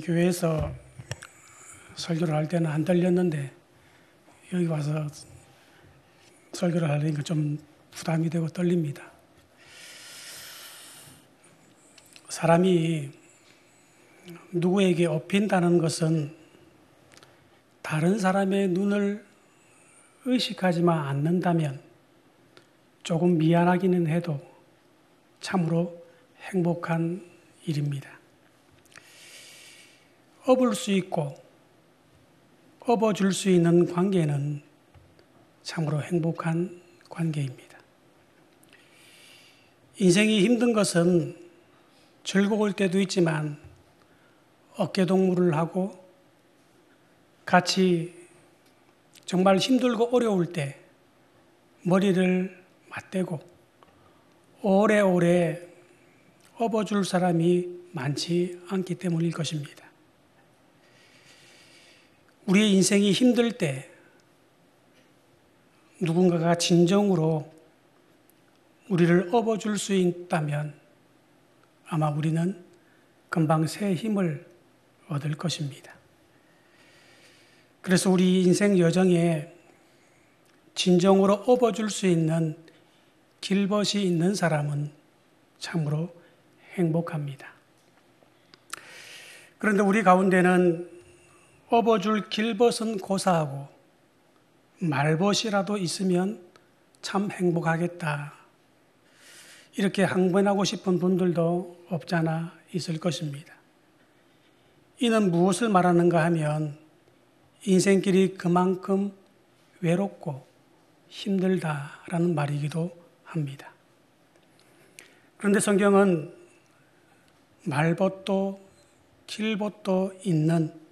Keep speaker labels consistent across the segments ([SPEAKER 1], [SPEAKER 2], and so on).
[SPEAKER 1] 교회에서 설교를 할 때는 안 떨렸는데 여기 와서 설교를 하려니까 좀 부담이 되고 떨립니다. 사람이 누구에게 업힌다는 것은 다른 사람의 눈을 의식하지만 않는다면 조금 미안하기는 해도 참으로 행복한 일입니다. 업을 수 있고 업어줄 수 있는 관계는 참으로 행복한 관계입니다. 인생이 힘든 것은 즐거울 때도 있지만 어깨동무를 하고 같이 정말 힘들고 어려울 때 머리를 맞대고 오래오래 업어줄 사람이 많지 않기 때문일 것입니다. 우리의 인생이 힘들 때 누군가가 진정으로 우리를 업어줄 수 있다면 아마 우리는 금방 새 힘을 얻을 것입니다. 그래서 우리 인생 여정에 진정으로 업어줄 수 있는 길벗이 있는 사람은 참으로 행복합니다. 그런데 우리 가운데는 업어줄 길벗은 고사하고 말벗이라도 있으면 참 행복하겠다. 이렇게 항변하고 싶은 분들도 없잖아 있을 것입니다. 이는 무엇을 말하는가 하면 인생길이 그만큼 외롭고 힘들다라는 말이기도 합니다. 그런데 성경은 말벗도 길벗도 있는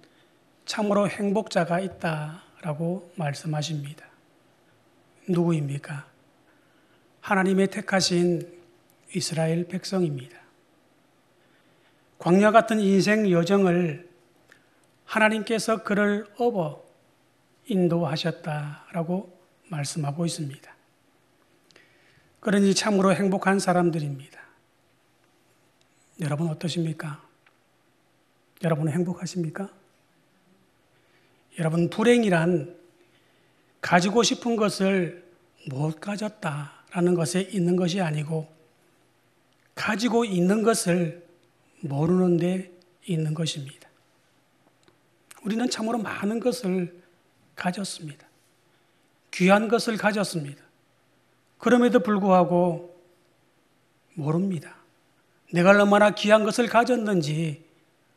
[SPEAKER 1] 참으로 행복자가 있다라고 말씀하십니다. 누구입니까? 하나님의 택하신 이스라엘 백성입니다. 광야 같은 인생 여정을 하나님께서 그를 업어 인도하셨다라고 말씀하고 있습니다. 그러니 참으로 행복한 사람들입니다. 여러분 어떠십니까? 여러분은 행복하십니까? 여러분, 불행이란 가지고 싶은 것을 못 가졌다라는 것에 있는 것이 아니고 가지고 있는 것을 모르는 데 있는 것입니다. 우리는 참으로 많은 것을 가졌습니다. 귀한 것을 가졌습니다. 그럼에도 불구하고 모릅니다. 내가 얼마나 귀한 것을 가졌는지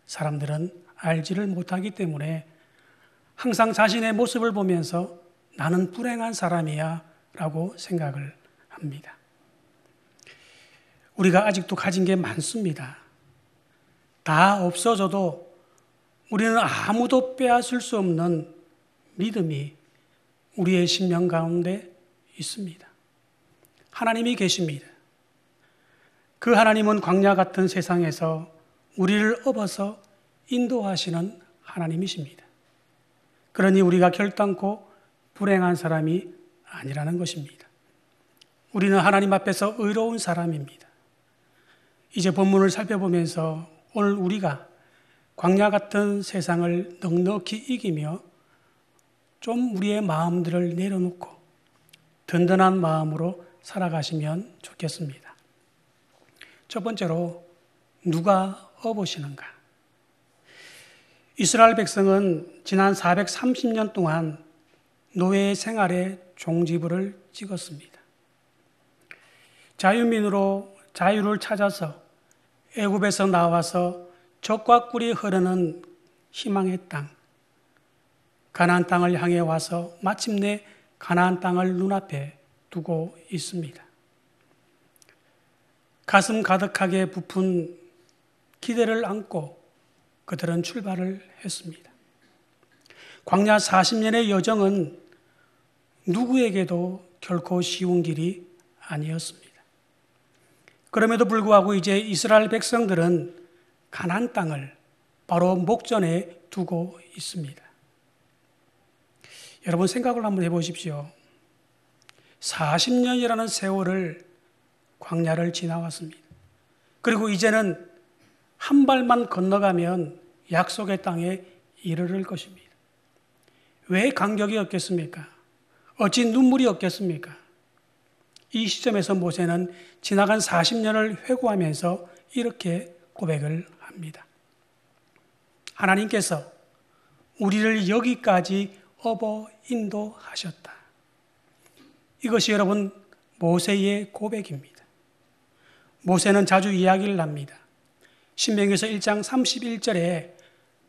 [SPEAKER 1] 사람들은 알지를 못하기 때문에 항상 자신의 모습을 보면서 나는 불행한 사람이야 라고 생각을 합니다. 우리가 아직도 가진 게 많습니다. 다 없어져도 우리는 아무도 빼앗을 수 없는 믿음이 우리의 심령 가운데 있습니다. 하나님이 계십니다. 그 하나님은 광야 같은 세상에서 우리를 업어서 인도하시는 하나님이십니다. 그러니 우리가 결단코 불행한 사람이 아니라는 것입니다. 우리는 하나님 앞에서 의로운 사람입니다. 이제 본문을 살펴보면서 오늘 우리가 광야 같은 세상을 넉넉히 이기며 좀 우리의 마음들을 내려놓고 든든한 마음으로 살아가시면 좋겠습니다. 첫 번째로 누가 업으시는가? 이스라엘 백성은 지난 430년 동안 노예 생활의 종지부를 찍었습니다. 자유민으로 자유를 찾아서 애굽에서 나와서 젖과 꿀이 흐르는 희망의 땅, 가나안 땅을 향해 와서 마침내 가나안 땅을 눈앞에 두고 있습니다. 가슴 가득하게 부푼 기대를 안고 그들은 출발을 했습니다. 광야 40년의 여정은 누구에게도 결코 쉬운 길이 아니었습니다. 그럼에도 불구하고 이제 이스라엘 백성들은 가나안 땅을 바로 목전에 두고 있습니다. 여러분 생각을 한번 해보십시오. 40년이라는 세월을 광야를 지나왔습니다. 그리고 이제는 한 발만 건너가면 약속의 땅에 이르를 것입니다. 왜 간격이 없겠습니까? 어찌 눈물이 없겠습니까? 이 시점에서 모세는 지나간 40년을 회고하면서 이렇게 고백을 합니다. 하나님께서 우리를 여기까지 업어 인도하셨다. 이것이 여러분 모세의 고백입니다. 모세는 자주 이야기를 합니다. 신명기서 1장 31절에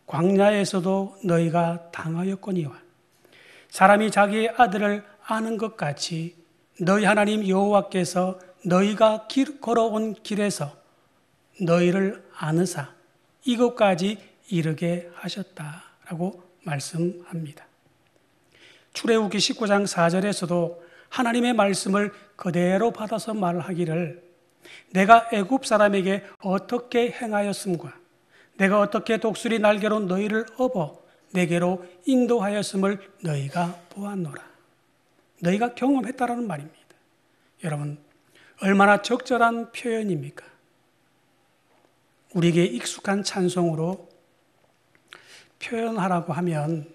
[SPEAKER 1] 광야에서도 너희가 당하였거니와 사람이 자기의 아들을 아는 것 같이 너희 하나님 여호와께서 너희가 걸어온 길에서 너희를 아느사 이것까지 이르게 하셨다라고 말씀합니다. 출애굽기 19장 4절에서도 하나님의 말씀을 그대로 받아서 말하기를 내가 애굽 사람에게 어떻게 행하였음과 내가 어떻게 독수리 날개로 너희를 업어 내게로 인도하였음을 너희가 보았노라. 너희가 경험했다라는 말입니다. 여러분, 얼마나 적절한 표현입니까? 우리에게 익숙한 찬송으로 표현하라고 하면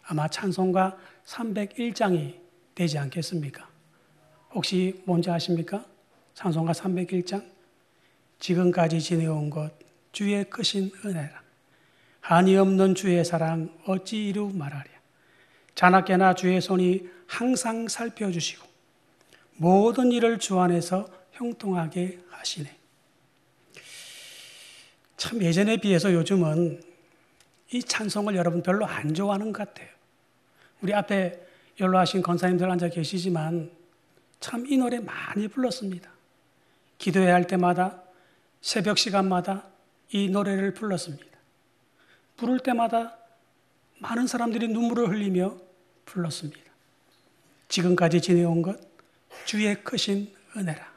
[SPEAKER 1] 아마 찬송가 301장이 되지 않겠습니까? 혹시 뭔지 아십니까? 찬송가 301장. 지금까지 지내온 것 주의 크신 은혜라. 한이 없는 주의 사랑 어찌 이루 말하랴. 자나깨나 주의 손이 항상 살펴주시고 모든 일을 주 안에서 형통하게 하시네. 참 예전에 비해서 요즘은 이 찬송을 여러분 별로 안 좋아하는 것 같아요. 우리 앞에 연로하신 권사님들 앉아 계시지만 참 이 노래 많이 불렀습니다. 기도해야 할 때마다 새벽 시간마다 이 노래를 불렀습니다. 부를 때마다 많은 사람들이 눈물을 흘리며 불렀습니다. 지금까지 지내온 것 주의 크신 은혜라.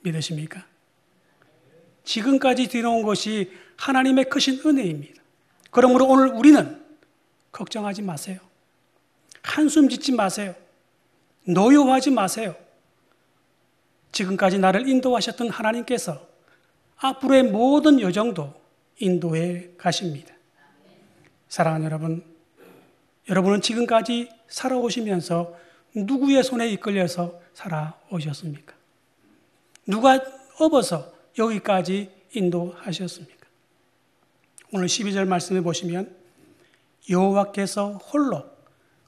[SPEAKER 1] 믿으십니까? 지금까지 지내온 것이 하나님의 크신 은혜입니다. 그러므로 오늘 우리는 걱정하지 마세요. 한숨 짓지 마세요. 노여워하지 마세요. 지금까지 나를 인도하셨던 하나님께서 앞으로의 모든 여정도 인도해 가십니다. 사랑하는 여러분, 여러분은 지금까지 살아오시면서 누구의 손에 이끌려서 살아오셨습니까? 누가 업어서 여기까지 인도하셨습니까? 오늘 12절 말씀해 보시면 여호와께서 홀로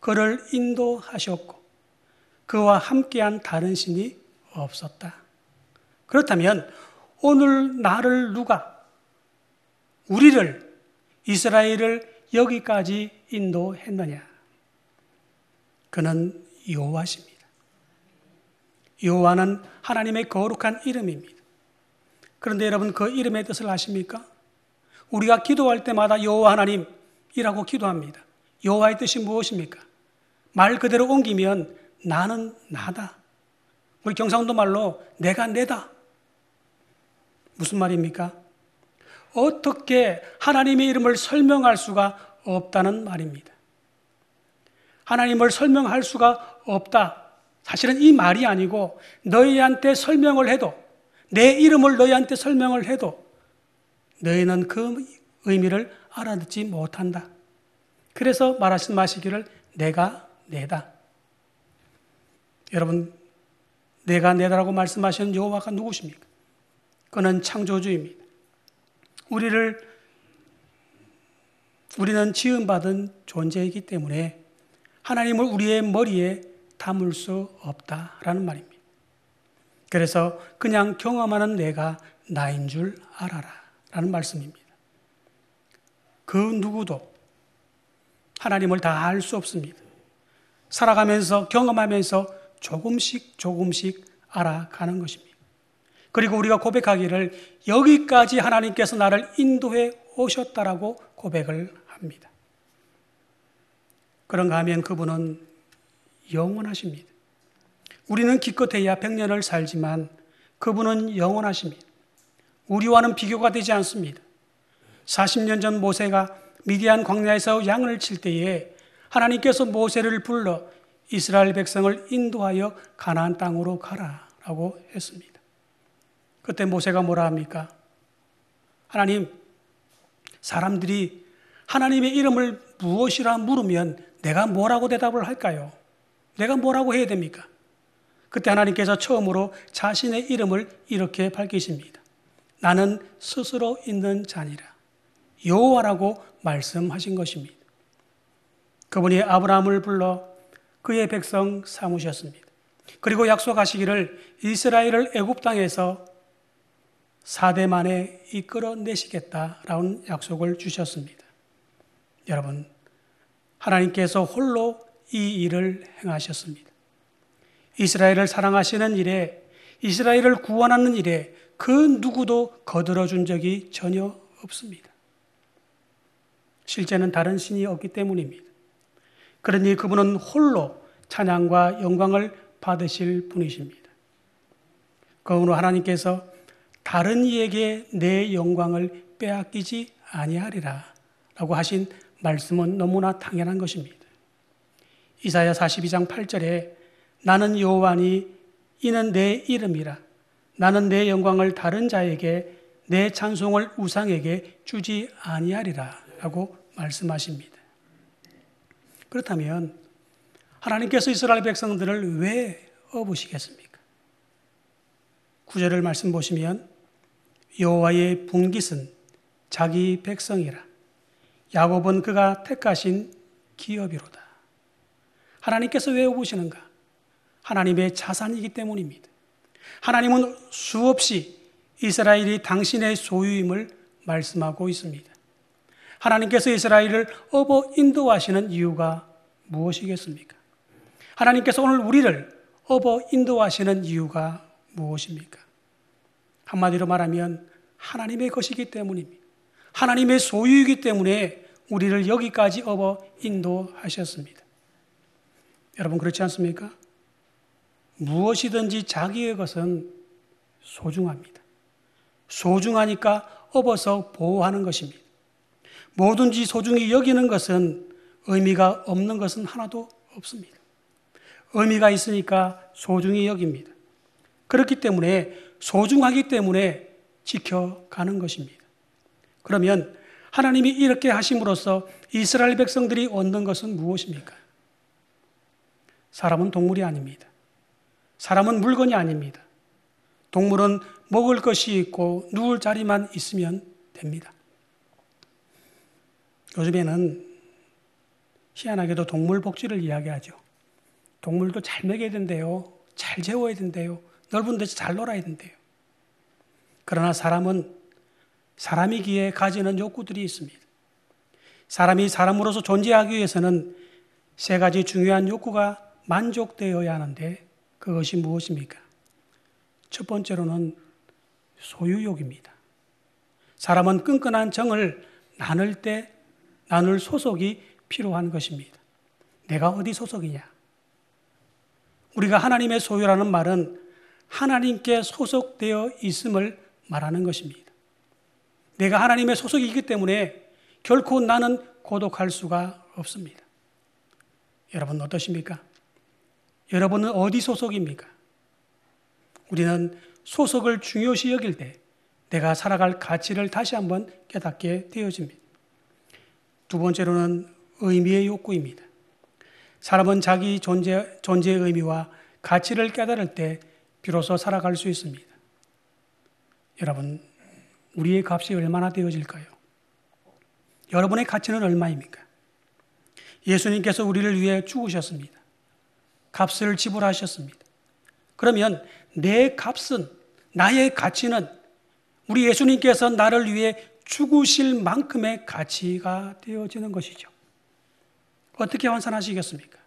[SPEAKER 1] 그를 인도하셨고 그와 함께한 다른 신이 없었다. 그렇다면 오늘 나를 누가 우리를 이스라엘을 여기까지 인도했느냐? 그는 여호와십니다. 여호와는 하나님의 거룩한 이름입니다. 그런데 여러분 그 이름의 뜻을 아십니까? 우리가 기도할 때마다 여호와 하나님이라고 기도합니다. 여호와의 뜻이 무엇입니까? 말 그대로 옮기면 나는 나다. 우리 경상도 말로 내가 내다. 무슨 말입니까? 어떻게 하나님의 이름을 설명할 수가 없다는 말입니다. 하나님을 설명할 수가 없다. 사실은 이 말이 아니고 너희한테 설명을 해도 내 이름을 너희한테 설명을 해도 너희는 그 의미를 알아듣지 못한다. 그래서 말씀하시기를 내가 내다. 여러분, 내가 내다라고 말씀하시는 여호와가 누구십니까? 그는 창조주입니다. 우리는 지음받은 존재이기 때문에 하나님을 우리의 머리에 담을 수 없다라는 말입니다. 그래서 그냥 경험하는 내가 나인 줄 알아라 라는 말씀입니다. 그 누구도 하나님을 다 알 수 없습니다. 살아가면서 경험하면서 조금씩 알아가는 것입니다. 그리고 우리가 고백하기를 여기까지 하나님께서 나를 인도해 오셨다라고 고백을 합니다. 그런가 하면 그분은 영원하십니다. 우리는 기껏해야 100년을 살지만 그분은 영원하십니다. 우리와는 비교가 되지 않습니다. 40년 전 모세가 미디안 광야에서 양을 칠 때에 하나님께서 모세를 불러 이스라엘 백성을 인도하여 가나안 땅으로 가라라고 했습니다. 그때 모세가 뭐라 합니까? 하나님, 사람들이 하나님의 이름을 무엇이라 물으면 내가 뭐라고 대답을 할까요? 내가 뭐라고 해야 됩니까? 그때 하나님께서 처음으로 자신의 이름을 이렇게 밝히십니다. 나는 스스로 있는 자니라. 여호와라고 말씀하신 것입니다. 그분이 아브라함을 불러 그의 백성 삼으셨습니다. 그리고 약속하시기를 이스라엘을 애굽 땅에서 4대 만에 이끌어내시겠다라는 약속을 주셨습니다. 여러분, 하나님께서 홀로 이 일을 행하셨습니다. 이스라엘을 사랑하시는 일에, 이스라엘을 구원하는 일에 그 누구도 거들어준 적이 전혀 없습니다. 실제는 다른 신이 없기 때문입니다. 그러니 그분은 홀로 찬양과 영광을 받으실 분이십니다. 그러므로 하나님께서 다른 이에게 내 영광을 빼앗기지 아니하리라 라고 하신 말씀은 너무나 당연한 것입니다. 이사야 42장 8절에 나는 여호와니 이는 내 이름이라 나는 내 영광을 다른 자에게 내 찬송을 우상에게 주지 아니하리라 라고 말씀하십니다. 그렇다면 하나님께서 이스라엘 백성들을 왜 업으시겠습니까? 9절을 말씀 보시면 여호와의 분깃은 자기 백성이라 야곱은 그가 택하신 기업이로다. 하나님께서 왜 업으시는가? 하나님의 자산이기 때문입니다. 하나님은 수없이 이스라엘이 당신의 소유임을 말씀하고 있습니다. 하나님께서 이스라엘을 업어 인도하시는 이유가 무엇이겠습니까? 하나님께서 오늘 우리를 업어 인도하시는 이유가 무엇입니까? 한마디로 말하면 하나님의 것이기 때문입니다. 하나님의 소유이기 때문에 우리를 여기까지 업어 인도하셨습니다. 여러분 그렇지 않습니까? 무엇이든지 자기의 것은 소중합니다. 소중하니까 업어서 보호하는 것입니다. 뭐든지 소중히 여기는 것은 의미가 없는 것은 하나도 없습니다. 의미가 있으니까 소중히 여깁니다. 그렇기 때문에 소중하기 때문에 지켜가는 것입니다. 그러면 하나님이 이렇게 하심으로써 이스라엘 백성들이 얻는 것은 무엇입니까? 사람은 동물이 아닙니다. 사람은 물건이 아닙니다. 동물은 먹을 것이 있고 누울 자리만 있으면 됩니다. 요즘에는 희한하게도 동물 복지를 이야기하죠. 동물도 잘 먹여야 된대요. 잘 재워야 된대요. 넓은 데서 잘 놀아야 된대요. 그러나 사람은 사람이기에 가지는 욕구들이 있습니다. 사람이 사람으로서 존재하기 위해서는 세 가지 중요한 욕구가 만족되어야 하는데 그것이 무엇입니까? 첫 번째로는 소유욕입니다. 사람은 끈끈한 정을 나눌 때 나눌 소속이 필요한 것입니다. 내가 어디 소속이냐? 우리가 하나님의 소유라는 말은 하나님께 소속되어 있음을 말하는 것입니다. 내가 하나님의 소속이기 때문에 결코 나는 고독할 수가 없습니다. 여러분 어떠십니까? 여러분은 어디 소속입니까? 우리는 소속을 중요시 여길 때 내가 살아갈 가치를 다시 한번 깨닫게 되어집니다. 두 번째로는 의미의 욕구입니다. 사람은 자기 존재의 의미와 가치를 깨달을 때 비로소 살아갈 수 있습니다. 여러분, 우리의 값이 얼마나 되어질까요? 여러분의 가치는 얼마입니까? 예수님께서 우리를 위해 죽으셨습니다. 값을 지불하셨습니다. 그러면 내 값은, 나의 가치는 우리 예수님께서 나를 위해 죽으실 만큼의 가치가 되어지는 것이죠. 어떻게 환산하시겠습니까?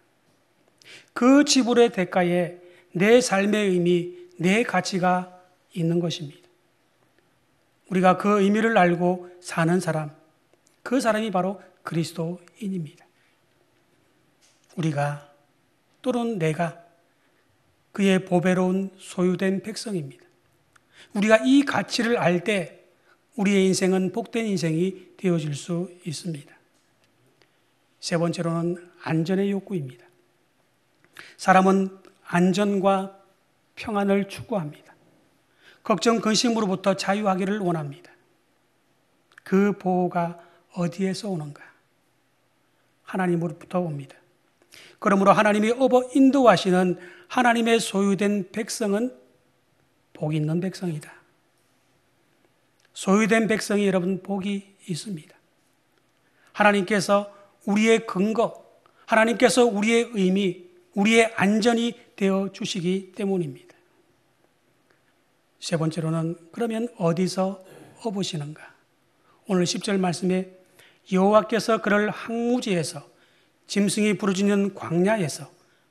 [SPEAKER 1] 그 지불의 대가에 내 삶의 의미, 내 가치가 있는 것입니다. 우리가 그 의미를 알고 사는 사람, 그 사람이 바로 그리스도인입니다. 우리가 또는 내가 그의 보배로운 소유된 백성입니다. 우리가 이 가치를 알 때 우리의 인생은 복된 인생이 되어질 수 있습니다. 세 번째로는 안전의 욕구입니다. 사람은 안전과 평안을 추구합니다. 걱정, 근심으로부터 자유하기를 원합니다. 그 보호가 어디에서 오는가? 하나님으로부터 옵니다. 그러므로 하나님이 업어 인도하시는 하나님의 소유된 백성은 복 있는 백성이다. 소유된 백성이 여러분 복이 있습니다. 하나님께서 우리의 근거, 하나님께서 우리의 의미, 우리의 안전이 되어 주시기 때문입니다. 세 번째로는 그러면 어디서 업으시는가? 오늘 10절 말씀에 여호와께서 그를 항무지에서 짐승이 부르짖는 광야에서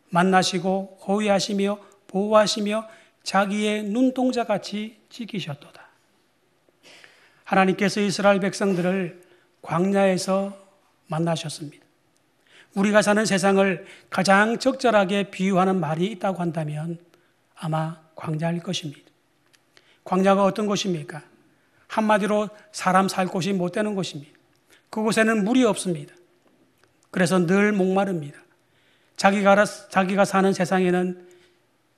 [SPEAKER 1] 만나시고 호위하시며 보호하시며 자기의 눈동자같이 지키셨도다. 하나님께서 이스라엘 백성들을 광야에서 만나셨습니다. 우리가 사는 세상을 가장 적절하게 비유하는 말이 있다고 한다면 아마 광야일 것입니다. 광야가 어떤 곳입니까? 한마디로 사람 살 곳이 못 되는 곳입니다. 그곳에는 물이 없습니다. 그래서 늘 목마릅니다. 자기가 사는 세상에는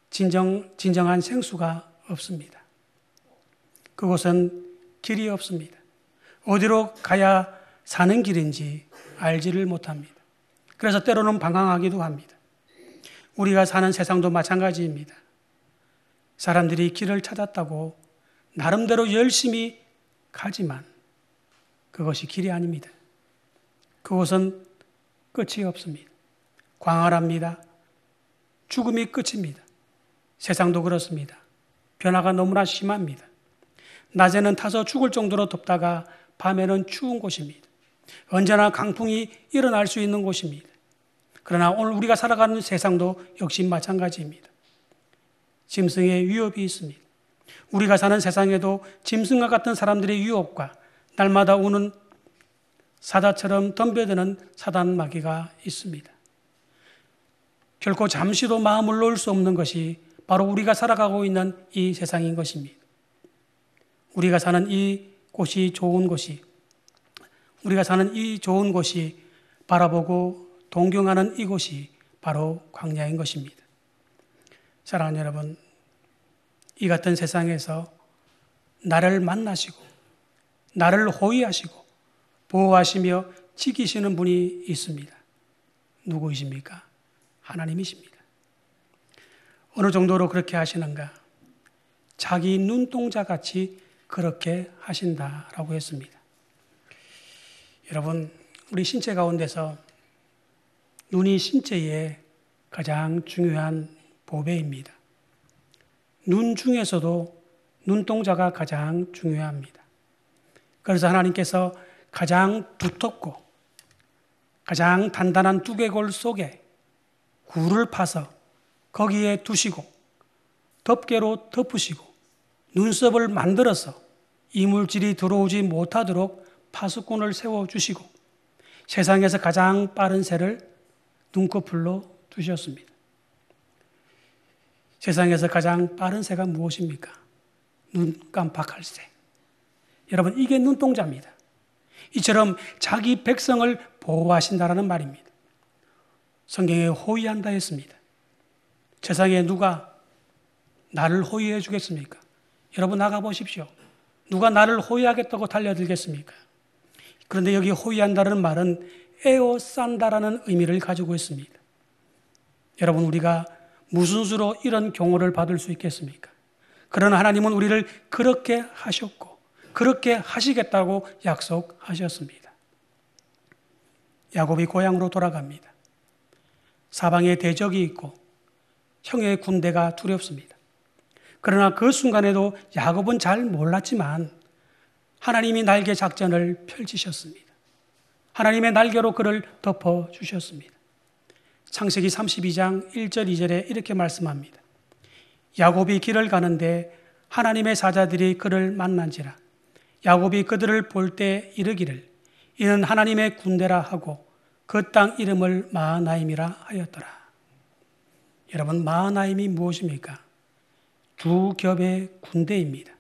[SPEAKER 1] 진정한 생수가 없습니다. 그곳은 길이 없습니다. 어디로 가야 사는 길인지 알지를 못합니다. 그래서 때로는 방황하기도 합니다. 우리가 사는 세상도 마찬가지입니다. 사람들이 길을 찾았다고 나름대로 열심히 가지만 그것이 길이 아닙니다. 그곳은 끝이 없습니다. 광활합니다. 죽음이 끝입니다. 세상도 그렇습니다. 변화가 너무나 심합니다. 낮에는 타서 죽을 정도로 덥다가 밤에는 추운 곳입니다. 언제나 강풍이 일어날 수 있는 곳입니다. 그러나 오늘 우리가 살아가는 세상도 역시 마찬가지입니다. 짐승의 위협이 있습니다. 우리가 사는 세상에도 짐승과 같은 사람들의 유혹과 날마다 오는 사자처럼 덤벼드는 사단 마귀가 있습니다. 결코 잠시도 마음을 놓을 수 없는 것이 바로 우리가 살아가고 있는 이 세상인 것입니다. 우리가 사는 이 곳이 좋은 곳이, 우리가 사는 이 좋은 곳이 바라보고 동경하는 이곳이 바로 광야인 것입니다. 사랑하는 여러분, 이 같은 세상에서 나를 만나시고 나를 호위하시고 보호하시며 지키시는 분이 있습니다. 누구이십니까? 하나님이십니다. 어느 정도로 그렇게 하시는가? 자기 눈동자같이 그렇게 하신다라고 했습니다. 여러분, 우리 신체 가운데서 눈이 신체의 가장 중요한 보배입니다. 눈 중에서도 눈동자가 가장 중요합니다. 그래서 하나님께서 가장 두텁고 가장 단단한 두개골 속에 굴을 파서 거기에 두시고 덮개로 덮으시고 눈썹을 만들어서 이물질이 들어오지 못하도록 파수꾼을 세워주시고 세상에서 가장 빠른 새를 눈꺼풀로 두셨습니다. 세상에서 가장 빠른 새가 무엇입니까? 눈 깜빡할 새. 여러분, 이게 눈동자입니다. 이처럼 자기 백성을 보호하신다라는 말입니다. 성경에 호위한다 했습니다. 세상에 누가 나를 호위해 주겠습니까? 여러분 나가보십시오. 누가 나를 호위하겠다고 달려들겠습니까? 그런데 여기 호위한다는 말은 에워싼다라는 의미를 가지고 있습니다. 여러분, 우리가 무슨 수로 이런 경호를 받을 수 있겠습니까? 그러나 하나님은 우리를 그렇게 하셨고 그렇게 하시겠다고 약속하셨습니다. 야곱이 고향으로 돌아갑니다. 사방에 대적이 있고 형의 군대가 두렵습니다. 그러나 그 순간에도 야곱은 잘 몰랐지만 하나님이 날개 작전을 펼치셨습니다. 하나님의 날개로 그를 덮어주셨습니다. 창세기 32장 1절 2절에 이렇게 말씀합니다. 야곱이 길을 가는데 하나님의 사자들이 그를 만난지라. 야곱이 그들을 볼 때 이르기를 이는 하나님의 군대라 하고 그 땅 이름을 마하나임이라 하였더라. 여러분, 마하나임이 무엇입니까? 두 겹의 군대입니다.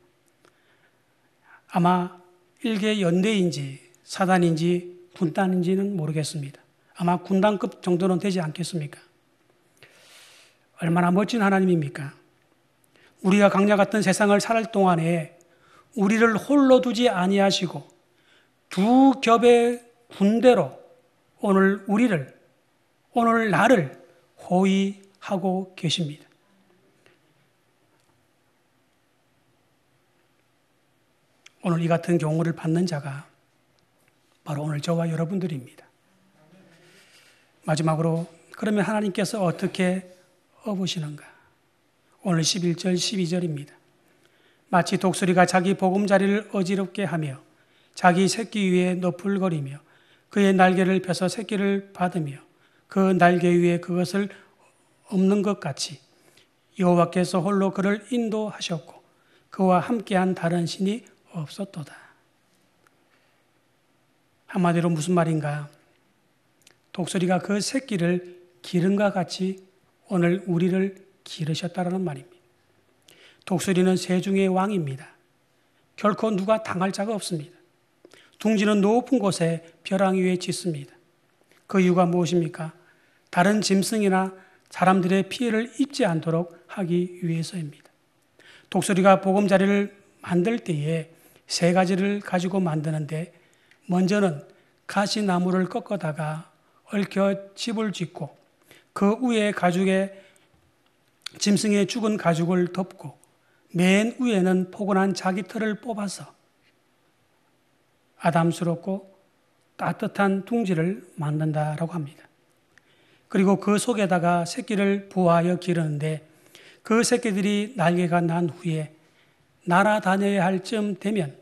[SPEAKER 1] 아마 일개 연대인지 사단인지 군단인지는 모르겠습니다. 아마 군단급 정도는 되지 않겠습니까? 얼마나 멋진 하나님입니까? 우리가 광야 같은 세상을 살 동안에 우리를 홀로 두지 아니하시고 두 겹의 군대로 오늘 우리를, 오늘 나를 호위하고 계십니다. 오늘 이 같은 경고를 받는 자가 바로 오늘 저와 여러분들입니다. 마지막으로 그러면 하나님께서 어떻게 업으시는가? 오늘 11절 12절입니다. 마치 독수리가 자기 보금자리를 어지럽게 하며 자기 새끼 위에 너풀거리며 그의 날개를 펴서 새끼를 받으며 그 날개 위에 그것을 엎는 것 같이 여호와께서 홀로 그를 인도하셨고 그와 함께한 다른 신이 없었도다. 한마디로 무슨 말인가? 독수리가 그 새끼를 기름과 같이 오늘 우리를 기르셨다는 말입니다. 독수리는 새 중의 왕입니다. 결코 누가 당할 자가 없습니다. 둥지는 높은 곳에 벼랑 위에 짖습니다. 그 이유가 무엇입니까? 다른 짐승이나 사람들의 피해를 입지 않도록 하기 위해서입니다. 독수리가 보금자리를 만들 때에 세 가지를 가지고 만드는데 먼저는 가시나무를 꺾어다가 얽혀 집을 짓고 그 위에 가죽에 짐승의 죽은 가죽을 덮고 맨 위에는 포근한 자기 털을 뽑아서 아담스럽고 따뜻한 둥지를 만든다라고 합니다. 그리고 그 속에다가 새끼를 부화하여 기르는데 그 새끼들이 날개가 난 후에 날아다녀야 할 쯤 되면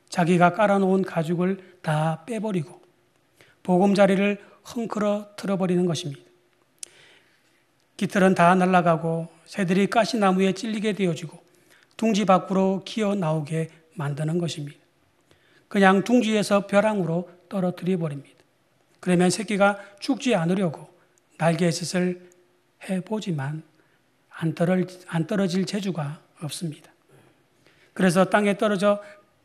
[SPEAKER 1] 자기가 깔아놓은 가죽을 다 빼버리고 보금자리를 헝클어 틀어버리는 것입니다. 깃털은 다 날아가고 새들이 가시나무에 찔리게 되어지고 둥지 밖으로 기어 나오게 만드는 것입니다. 그냥 둥지에서 벼랑으로 떨어뜨려 버립니다. 그러면 새끼가 죽지 않으려고 날개짓을 해보지만 안 떨어질 재주가 없습니다. 그래서 땅에 떨어져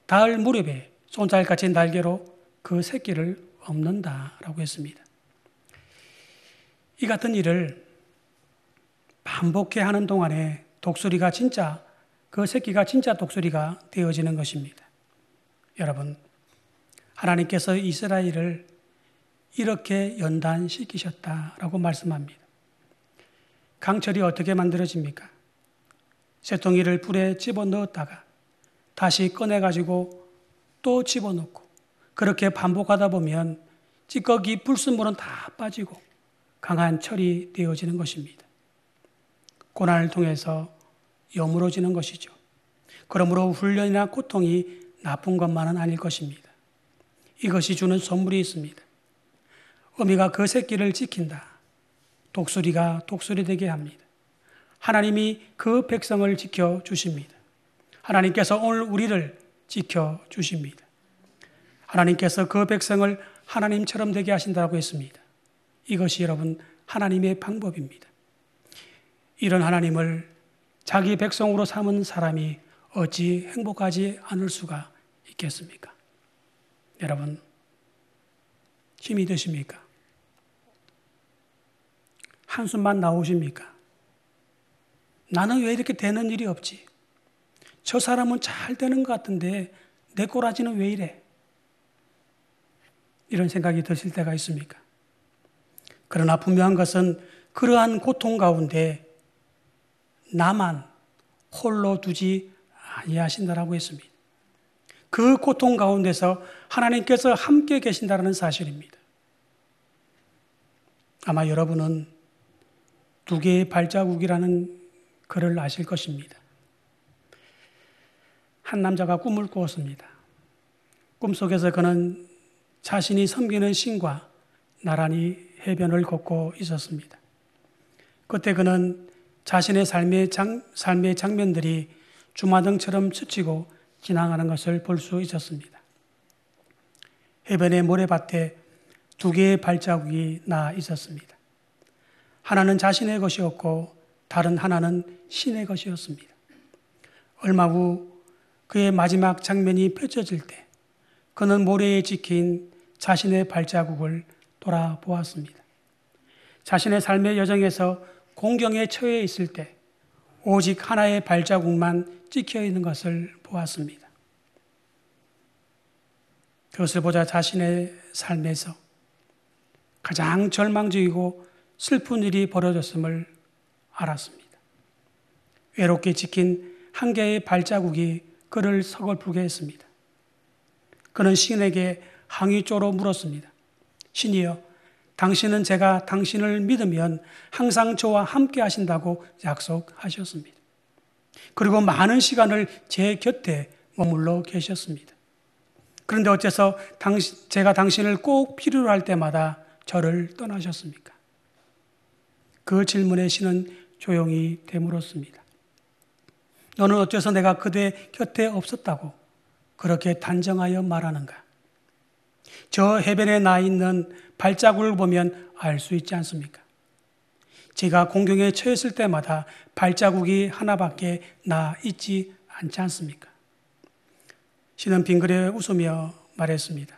[SPEAKER 1] 닿을 무렵에 손살같이 날개로 그 새끼를 엎는다라고 했습니다. 이 같은 일을 반복해 하는 동안에 독수리가 진짜 그 새끼가 진짜 독수리가 되어지는 것입니다. 여러분, 하나님께서 이스라엘을 이렇게 연단시키셨다라고 말씀합니다. 강철이 어떻게 만들어집니까? 쇠통이를 불에 집어넣었다가 다시 꺼내가지고 또 집어넣고 그렇게 반복하다 보면 찌꺼기 불순물은 다 빠지고 강한 철이 되어지는 것입니다. 고난을 통해서 여물어지는 것이죠. 그러므로 훈련이나 고통이 나쁜 것만은 아닐 것입니다. 이것이 주는 선물이 있습니다. 어미가 그 새끼를 지킨다. 독수리가 독수리 되게 합니다. 하나님이 그 백성을 지켜주십니다. 하나님께서 오늘 우리를 지켜주십니다. 하나님께서 그 백성을 하나님처럼 되게 하신다고 했습니다. 이것이 여러분 하나님의 방법입니다. 이런 하나님을 자기 백성으로 삼은 사람이 어찌 행복하지 않을 수가 있겠습니까? 여러분, 힘이 드십니까? 한숨만 나오십니까? 나는 왜 이렇게 되는 일이 없지? 저 사람은 잘 되는 것 같은데 내 꼬라지는 왜 이래? 이런 생각이 드실 때가 있습니까? 그러나 분명한 것은 그러한 고통 가운데 나만 홀로 두지 아니하신다라고 했습니다. 그 고통 가운데서 하나님께서 함께 계신다는 사실입니다. 아마 여러분은 두 개의 발자국이라는 글을 아실 것입니다. 한 남자가 꿈을 꾸었습니다. 꿈속에서 그는 자신이 섬기는 신과 나란히 해변을 걷고 있었습니다. 그때 그는 자신의 삶의 장면들이 주마등처럼 스치고 지나가는 것을 볼 수 있었습니다. 해변의 모래밭에 두 개의 발자국이 나 있었습니다. 하나는 자신의 것이었고 다른 하나는 신의 것이었습니다. 얼마 후 그의 마지막 장면이 펼쳐질 때 그는 모래에 찍힌 자신의 발자국을 돌아보았습니다. 자신의 삶의 여정에서 공경에 처해 있을 때 오직 하나의 발자국만 찍혀 있는 것을 보았습니다. 그것을 보자 자신의 삶에서 가장 절망적이고 슬픈 일이 벌어졌음을 알았습니다. 외롭게 지킨 한 개의 발자국이 그를 서글프게 했습니다. 그는 신에게 항의조로 물었습니다. 신이여, 당신은 제가 당신을 믿으면 항상 저와 함께 하신다고 약속하셨습니다. 그리고 많은 시간을 제 곁에 머물러 계셨습니다. 그런데 어째서 제가 당신을 꼭 필요로 할 때마다 저를 떠나셨습니까? 그 질문에 신은 조용히 되물었습니다. 너는 어째서 내가 그대 곁에 없었다고 그렇게 단정하여 말하는가? 저 해변에 나 있는 발자국을 보면 알 수 있지 않습니까? 제가 공경에 처했을 때마다 발자국이 하나밖에 나 있지 않지 않습니까? 신은 빙그레 웃으며 말했습니다.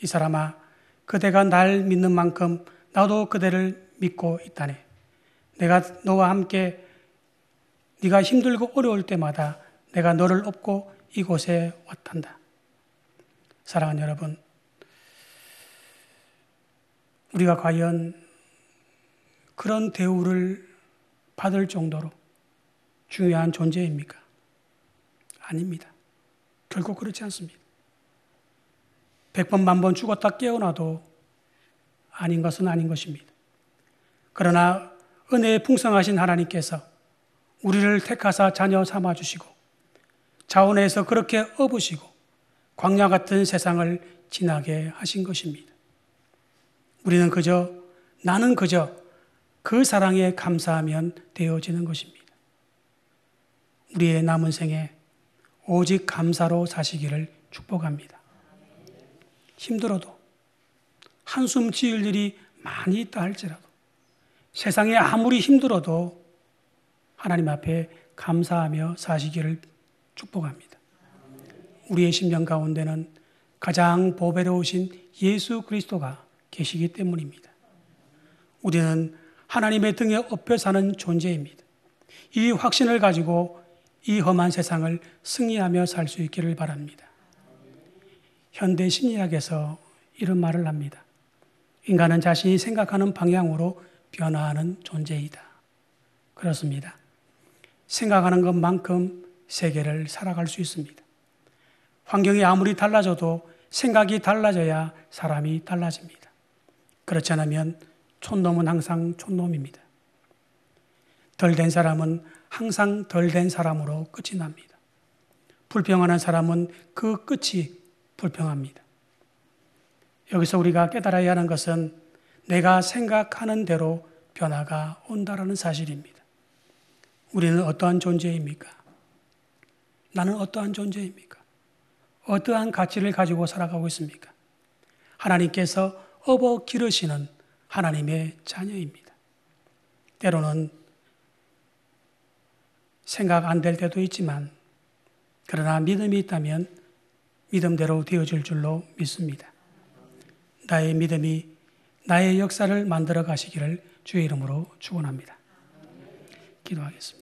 [SPEAKER 1] 이 사람아, 그대가 날 믿는 만큼 나도 그대를 믿고 있다네. 내가 너와 함께 네가 힘들고 어려울 때마다 내가 너를 업고 이곳에 왔단다. 사랑하는 여러분, 우리가 과연 그런 대우를 받을 정도로 중요한 존재입니까? 아닙니다. 결국 그렇지 않습니다. 100번 만번 죽었다 깨어나도 아닌 것은 아닌 것입니다. 그러나 은혜에 풍성하신 하나님께서 우리를 택하사 자녀 삼아주시고 자원에서 그렇게 업으시고 광야 같은 세상을 지나게 하신 것입니다. 우리는 나는 그저 그 사랑에 감사하면 되어지는 것입니다. 우리의 남은 생에 오직 감사로 사시기를 축복합니다. 힘들어도 한숨 지을 일이 많이 있다 할지라도 세상에 아무리 힘들어도 하나님 앞에 감사하며 사시기를 축복합니다. 우리의 심령 가운데는 가장 보배로우신 예수 그리스도가 계시기 때문입니다. 우리는 하나님의 등에 업혀 사는 존재입니다. 이 확신을 가지고 이 험한 세상을 승리하며 살 수 있기를 바랍니다. 현대 심리학에서 이런 말을 합니다. 인간은 자신이 생각하는 방향으로 변화하는 존재이다. 그렇습니다. 생각하는 것만큼 세계를 살아갈 수 있습니다. 환경이 아무리 달라져도 생각이 달라져야 사람이 달라집니다. 그렇지 않으면 촌놈은 항상 촌놈입니다. 덜 된 사람은 항상 덜 된 사람으로 끝이 납니다. 불평하는 사람은 그 끝이 불평합니다. 여기서 우리가 깨달아야 하는 것은 내가 생각하는 대로 변화가 온다라는 사실입니다. 우리는 어떠한 존재입니까? 나는 어떠한 존재입니까? 어떠한 가치를 가지고 살아가고 있습니까? 하나님께서 업어 기르시는 하나님의 자녀입니다. 때로는 생각 안 될 때도 있지만 그러나 믿음이 있다면 믿음대로 되어질 줄로 믿습니다. 나의 믿음이 나의 역사를 만들어 가시기를 주의 이름으로 축원합니다. 기도하겠습니다.